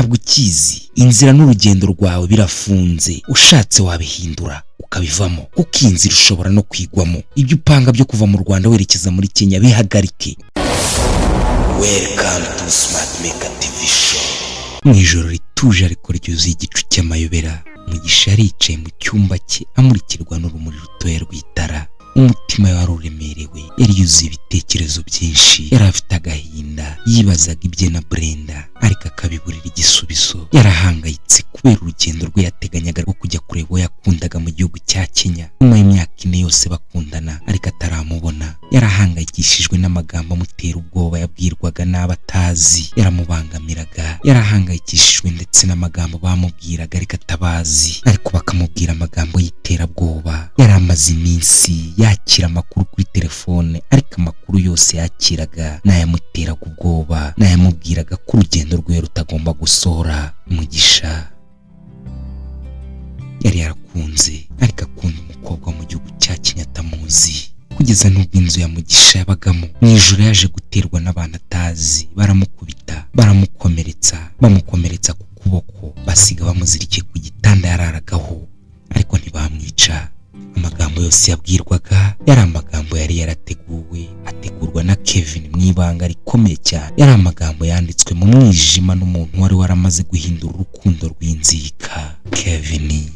ntabwo ukizi. Inzira n'urugendo rwawe birafunze, ushatse wabihindura ukabivamo, kuko iyi nzira ushobora no kwigwamo. Ibyo upanga byo kuva mu Rwanda werekeza muri Kenya bihagarike. Welcome to Smart Maker TV Show. Mu ijoro rituje ariko ryuzuye igicu cy'amayobera, Mugisha yaricaye mu cyumba cye amurikirwa n'urumuri rutoya rw'itara. Umutima we wari uremerewe, yari yuzuye ibitekerezo byinshi, yari afite agahinda, yibazaga ibye na Brenda ariko akabiburira igisubizo. Yarahangayitse kubera urugendo rwe yateganyaga rwo kujya kureba uwo yakundaga mu gihugu cya Kenya. Nyuma y'imyaka 4 yose bakundana ariko ataramubona, yarahangayikishijwe n'amagambo amutera ubwoba yabwirwaga n'abatazi, yaramubangamiraga. Yarahangayikishijwe ndetse n'amagambo bamubwiraga ariko atabazi, ariko bakamubwira amagambo y'iterabwoba. Yari amaze iminsi yakira amakuru kuri telefone, ariko amakuru yose yakiraga n'ayamuteraga ubwoba, n'ayamubwiraga ko urugendo rwe rutagomba gusohora. Mugisha yari yarakunze ariko akunda umukobwa mu gihugu cya Kenya atamuzi, kugeza n'ubwo inzu ya Mugisha yabagamo mu ijoro yaje guterwa n'abantu atazi. Baramukubita, bamukomeretsa ku kuboko, basiga bamuzirikiye ku gitanda yararagaho, ariko ntibamwica. Amagambo yose yabwirwaga yari amagambo yari yarateguwe, ategurwa na Kevin mu ibanga rikomeye cyane. Yari amagambo yanditswe mu mwijima n'umuntu wari waramaze guhindura urukundo rw'inzika. Kevin,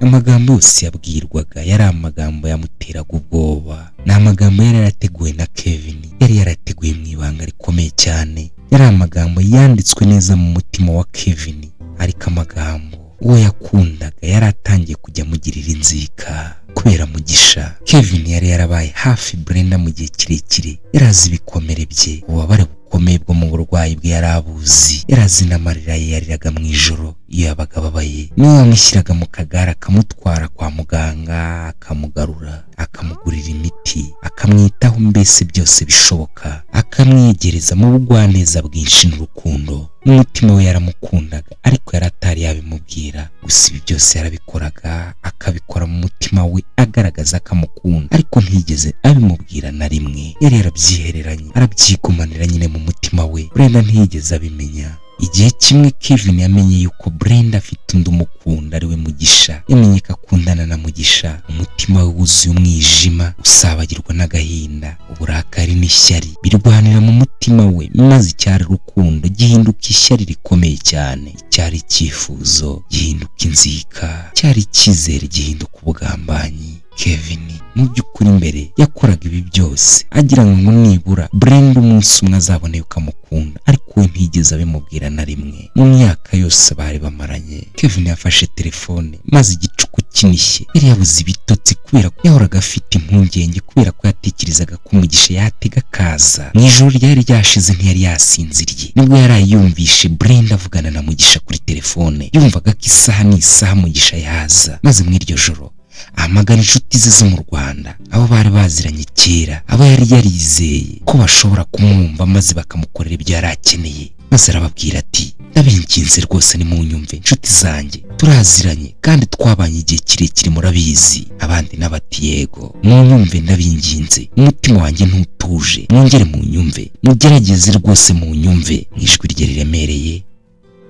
amagambo yose yabwirwaga yari amagambo yamuteraga ubwoba. Ni amagambo yari yarateguwe na Kevin, yari yarateguye mu ibanga rikomeye cyane. Yari amagambo yanditswe neza mu mutima wa Kevin, ariko amagambo uwo yakundaga yari atangiye kujya amugirira inzika kubera Mugisha. Kevin yari yarabaye hafi Brenda mu gihe kirekire, yarazi ibikomere bye, ububabare bukomeye bwo mu burwayi bwe yarabuzi, yarazi n'amarira ye yariraga mu ijoro iyo yabaga ababaye. Niyo yamushyiraga mu kagare akamutwara kwa muganga, akamugarura, akamugurira imiti, akamwitaho, mbese byose bishoboka, akamwegereza mu bugwaneza bwinshi n'urukundo. Umutima we yaramukundaga ariko yari atari yabimubwira. Gusa ibi byose yarabikoraga, akabikora mu mutima we agaragaza akamukunda, ariko ntiyigeze abimubwira na rimwe. Yari yarabyihereranye, arabyigumanira nyine mu mutima we. Brenda ntiyigeze abimenya. Igihe kimwe Kevin yamenye yuko Brenda afite undi umukunda ariwe Mugisha. Yamenye ko akundana na Mugisha. Umutima we wuzuye umwijima, usabagirwa n'agahinda, uburakari n'ishyari birwanira mu mutima we, maze icyari rukundo gihinduka ishyari rikomeye cyane. Icyari icyifuzo gihinduka inzika, cyari icyizere gihinduka ubugambanyi. Kevin mu by'ukuri mbere yakoraga ibi byose agira ngo nibura Brenda umunsi umwe azabone yuko amukunda, ariko we ntigeze abimubwira na rimwe. Mu myaka yose bari bamaranye, Kevin yafashe telefone maze igicuku kinishye yari yabuze ibitotsi kubera ko yahoraga afite impungenge, kubera ko yatekerezaga ko Mugisha yatega kaza. Mu ijoro ryari ryashize ntiyari yasinziriye, nibwo yari yumvishe Brenda avugana na Mugisha kuri telefone. Yumvaga ko isaha n'isaha Mugisha yaza, maze muri iryo joro ahamagara inshuti ze zo mu Rwanda, abo bari baziranye kera, abo yari yarizeye ko bashobora kumwumva maze bakamukorera ibyo yari akeneye. Maze arababwira ati, ndabinginze rwose nimunyumve inshuti zanjye, turaziranye kandi twabanye igihe kirekire murabizi. Abandi n'abati yego, munyumve ndabinginze, umutima wanjye ntutuje, mwongere munyumve, mugerageze rwose munyumve. Ijwi rye riremereye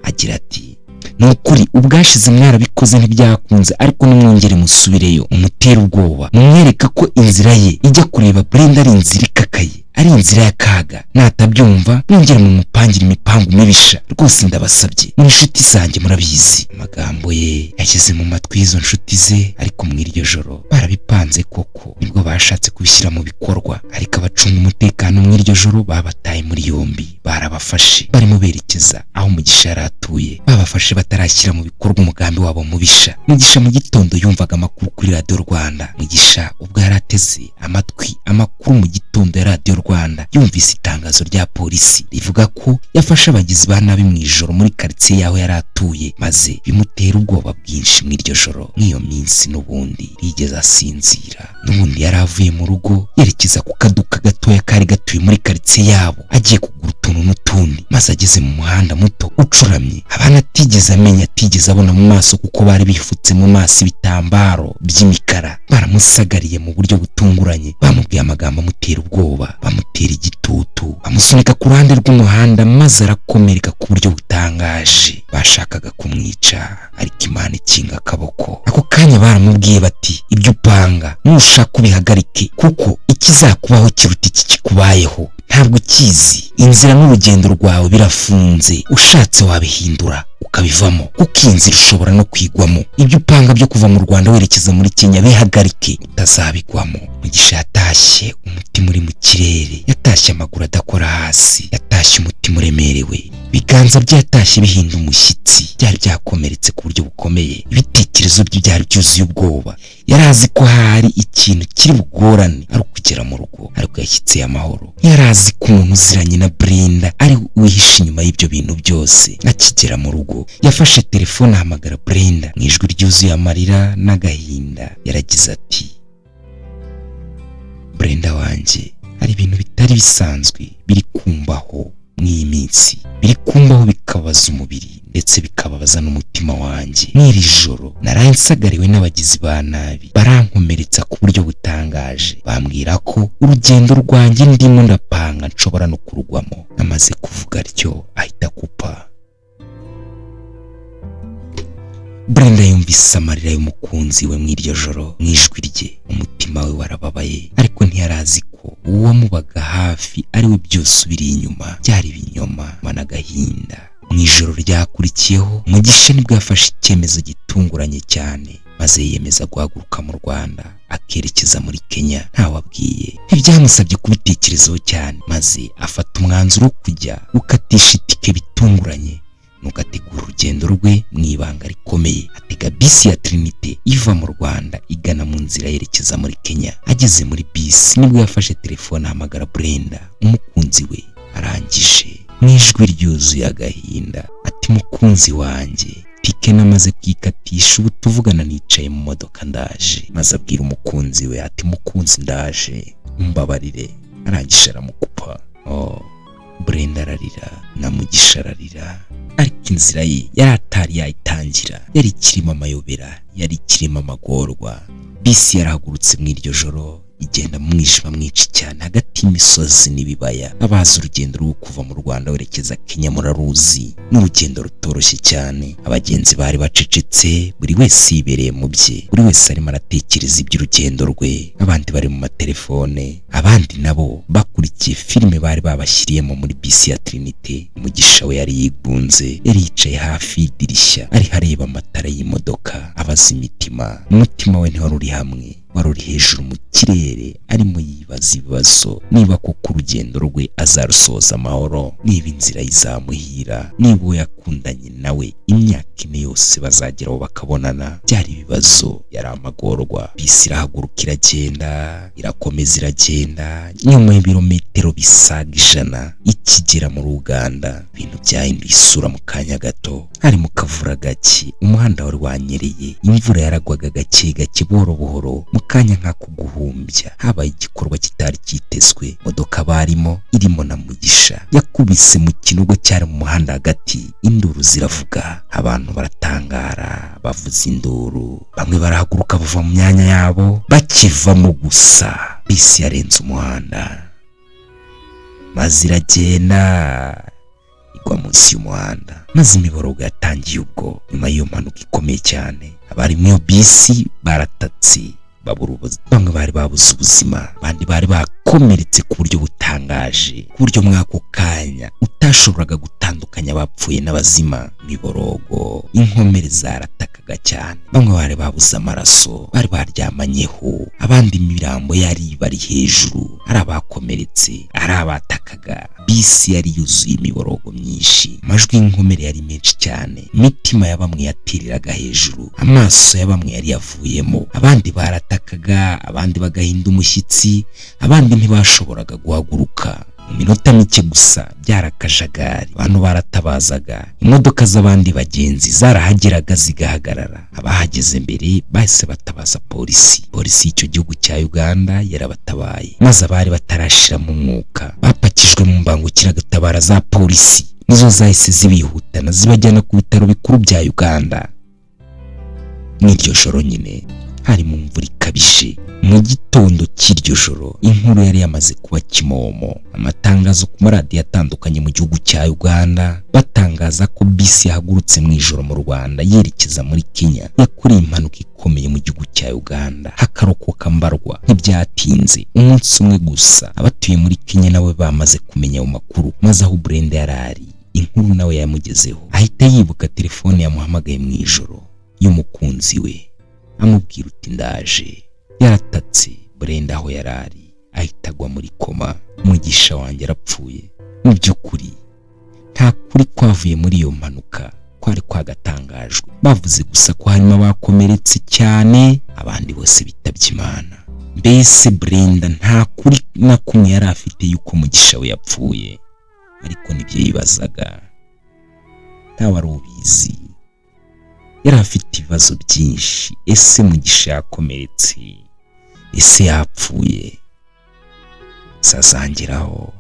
agira ati, nukuri ubwashize mwarabikoze ntibyakunze, ariko nimwongere musubireyo, umutera ubwoba, mumwereka ko inzira ye ijya kureba Brenda ari inzira ikakaye, ari inzira y'akaga. Natabyumva mwongere mumupangira imipango mibisha, rwose ndabasabye, mu inshuti zanjye murabizi. Amagambo ye yashyize mu matwi y'izo nshuti ze, ariko mu iryo joro barabipanze koko, nibwo bashatse kubishyira mu bikorwa, ariko abacunga umutekano mu iryo joro babataye muri yombi. Barabafashe barimo berekeza aho Mugisha yari atuye, babafashe batarashyira mu bikorwa umugambi wabo mubisha. Mugisha mu gitondo yumvaga amakuru kuri Radio Rwanda. Mugisha ubwo yari ateze amatwi amakuru mu gitondo ya Radio Rwanda, yumvise itangazo rya polisi rivuga ko yafashe abagizi ba nabi mu ijoro muri quartier yaho yari atuye, maze imutera ubwoba bwinshi mw'iryo joro. Nk'iyo minsi n'ubundi yigeze asinzira. N'ubundi yari avuye mu rugo yerekeza ku kaduka gatoya kari gatuye muri karitsiye yabo, agiye kugura utuntu n'utundi. Maze ageze mu muhanda muto ucuramye, abantu atigeze amenya, atigeze abona mu maso kuko bari bifutse mu maso ibitambaro by'imikara. Baramusagariye mu buryo butunguranye, bamubwiye amagambo amutera ubwoba, bamutera igitutu, bamusunika ku ruhande rw'umuhanda, maze arakomereka ku buryo butangaje. Bashakaga kumwica ariko Imana ikinga akaboko. Ako kanya baramubwiye bati, ibyo upanga nushaka ubihagarike, kuko ikizakubaho kiruta iki kikubayeho. Ntabwo ukizi, inzira n'urugendo rwawe birafunze, ushatse wabihindura ukabivamo, kuko inzira ushobora no kwigwamo. Ibyo upanga byo kuva mu Rwanda werekeza muri Kenya bihagarike, utazabigwamo. Mugisha yatashye umutima uri mu kirere, yatashye amaguru adakora hasi, yatashye umutima uremerewe, ibiganza bye yatashye bihinda umushyitsi, byari byakomeretse ku buryo bukomeye. Ibitekerezo bye byari byuzuye ubwoba. Yari azi ko hari ikintu kiri bugorane ari ukugera mu rugo, ariko yashyitse amahoro. Yari azi ko umuntu uziranye na Brenda ari wihishe inyuma y'ibyo bintu byose. Akigera mu rugo yafashe telefone ahamagara Brenda mu ijwi ryuzuye amarira n'agahinda. Yaragize ati, Brenda wanjye, hari ibintu bitari bisanzwe biri kumbaho mw'iyi minsi, biri kumbaho bikabaza umubiri ndetse bikababaza n'umutima wanjye. N'iri joro naraye nsagariwe n'abagizi ba nabi, barankomeretsa ku buryo butangaje. Bambwira ko urugendo rwanjye ndimo ndapanga nshobora no kurugwamo. Amaze kuvuga atyo ahita akupa. Brenda yumvise amarira y'umukunzi we mw'iryo joro mu ijwi rye. Umutima we warababaye, ariko ntiyarazi ko uwamubaga hafi ari we byose ubiri inyuma byari ibinyoma n'agahinda. Mu ijoro ryakurikiyeho Mugisha nibwo yafashe icyemezo gitunguranye cyane, maze yiyemeza guhaguruka mu Rwanda akerekeza muri Kenya ntawabwiye. Ntibyamusabye kubitekerezaho cyane, maze afata umwanzuro wo kujya gukatisha itike bitunguranye. Nuko ategura urugendo rwe mu ibanga rikomeye. Atega bisi ya Trinity iva mu Rwanda igana mu nzira yerekeza muri Kenya. Ageze muri bisi nibwo yafashe telefone ahamagara Brenda, umukunzi we. Arangije mu ijwi ryuzuye agahinda ati, mukunzi wanjye, tike namaze kwikatisha, ubu tuvugana nicaye mu modoka ndaje. Maze abwira umukunzi we ati, mukunzi ndaje, umbabarire. Arangije aramukupa. Brenda ararira na Mugisha ararira, ariko inzira ye yari atari yayitangira. Yari ikirimo amayobera, yari ikirimo amagorwa. Bisi yarahagurutse mw'iryo joro, igenda mu mwijima mwinshi cyane hagati y'imisozi n'ibibaya. Abazi urugendo rwo kuva mu Rwanda werekeza Kenya muraruzi, n'urugendo rutoroshye cyane. Abagenzi bari bacecetse, buri wese yibereye mu bye, buri wese arimo aratekereza iby'urugendo rwe. Abandi bari mu matelefone, abandi nabo bakurikiye filime bari babashyiriyemo muri bisi ya Trinity. Mugisha we yari yigunze, yari yicaye hafi y'idirishya ariho areba amatara y'imodoka, abaza imitima. Umutima we ntiwari uri hamwe, wari uri hejuru mu kirere, arimo yibaza ibibazo. Niba koko urugendo rwe azarusoza amahoro, niba inzira izamuhira, niba uwo yakundanye nawe imyaka 4 yose bazageraho bakabonana. Byari ibibazo, yari amagorwa. Bisi irahaguruka iragenda, irakomeza iragenda. Nyuma y'ibirometero bisaga 100 ikigera muri Uganda, ibintu byahinduye isura mu kanya gato. Hari mu kavura gake, umuhanda wari wanyereye, imvura yaragwaga gake gake buhoro buhoro. Mu kanya nk'ako guhumbya habaye igikorwa kitari kitezwe. Modoka barimo irimo na Mugisha yakubise mu kinogo cyari mu muhanda hagati. Induru ziravuga, abantu baratangara, bavuza induru. Bamwe barahaguruka bava mu myanya yabo, bakivamo gusa. Bisi yarenze umuhanda maze iragenda igwa munsi y'umuhanda. Maze imiborogo yatangiye ubwo. Nyuma y'iyo mpanuka ikomeye cyane, abari mu bisi baratatse babura ubuzima. Bamwe bari babuze ubuzima, abandi bari bakomeretse ku buryo butangaje, ku buryo mwako kanya utashoboraga gutandukanya abapfuye n'abazima. Imiborogo, inkomere zaratakaga cyane. Bamwe bari babuze amaraso, bari baryamanyeho, abandi imirambo yari bari hejuru, ari abakomeretse, ari abatakaga. Bisi yari yuzuye imiborogo myinshi, amajwi y'inkomere yari menshi cyane. Imitima ya bamwe yatiriraga hejuru, amaso ya bamwe yari yavuyemo. Abandi baratakaga, abandi bagahinda umushyitsi, abandi ntibashoboraga guhaguruka. mu minota mike gusa byarakajagari. Abantu baratabazaga, imodoka z'abandi bagenzi zarahageraga zigahagarara. Abahageze mbere bahise batabaza polisi y'icyo gihugu cya Uganda yarabatabaye, maze abari batarashira mu mwuka bapakijwe mu mbangukiragutabara za polisi, nizo zahise zibihutana zibajyana ku bitaro bikuru bya Uganda. N'iryo joro nyine hari mu mvura ikabije. Mu gitondo cy'iryo joro inkuru yari yamaze kuba kimomo. Amatangazo ku maradiyo atandukanye mu gihugu cya Uganda batangaza ko bisi yahagurutse mu ijoro mu Rwanda yerekeza muri Kenya yakoreye impanuka ikomeye mu gihugu cya Uganda, hakarokoka mbarwa. Ntibyatinze, umunsi umwe gusa abatuye muri Kenya nawe bamaze kumenya mu makuru, maze aho Brenda yarari inkuru nawe yamugezeho. Ahita yibuka telefone yamuhamagaye mu ijoro y'umukunzi we amubwira uti ndaje. Yaratatse Brenda aho yarari ahita agwa muri koma. Mugisha wanjye arapfuye. Mu by'ukuri nta kuri kwavuye muri iyo mpanuka kwari kwagatangajwe. Bavuze gusa ko harimo abakomeretse cyane, abandi bose bitabye Imana. Mbese Brenda nta kuri na kumwe yari afite yuko Mugisha we yapfuye, ariko nibyo yibazaga. Ntawe ari ubizi. Yari afite ibibazo byinshi. Ese Mugisha yakomeretse? Ese yapfuye? Sazangiraho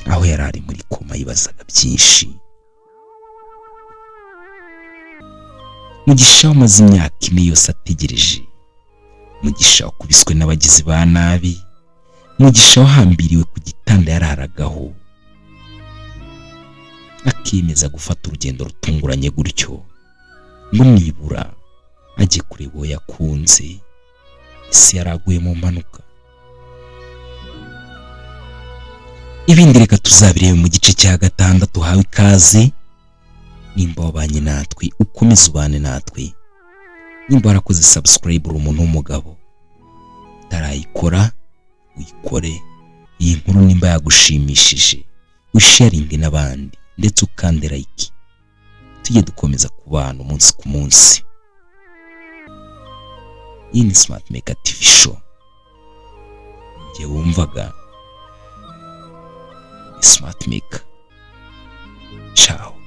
aho yarari muri koma yibazaga byinshi. Mugisha wamaze imyaka ine yose ategereje. Mugisha wakubiswe n'abagizi ba nabi. Mugisha wahambiriwe ku gitanda yararagaho, akiyemeza gufata urugendo rutunguranye gutyo ngo nibura ajye kureba uwo yakunze. Ese yaraguye mu mpanuka? Ibindi reka tuzabirebe mu gice cya 6. Hawe ikaze. Nimba wabanye natwe ukomeze ubane natwe. Nimba warakoze subscribe uri umuntu w'umugabo utarayikora uyikore. Iyi nkuru nimba yagushimishije usharinge n'abandi ndetse ukande like. Tujye dukomeza kubana umunsi ku munsi. Iyi ni Smart Maker TV show. Njye wumvaga Smart Maker. Ciao.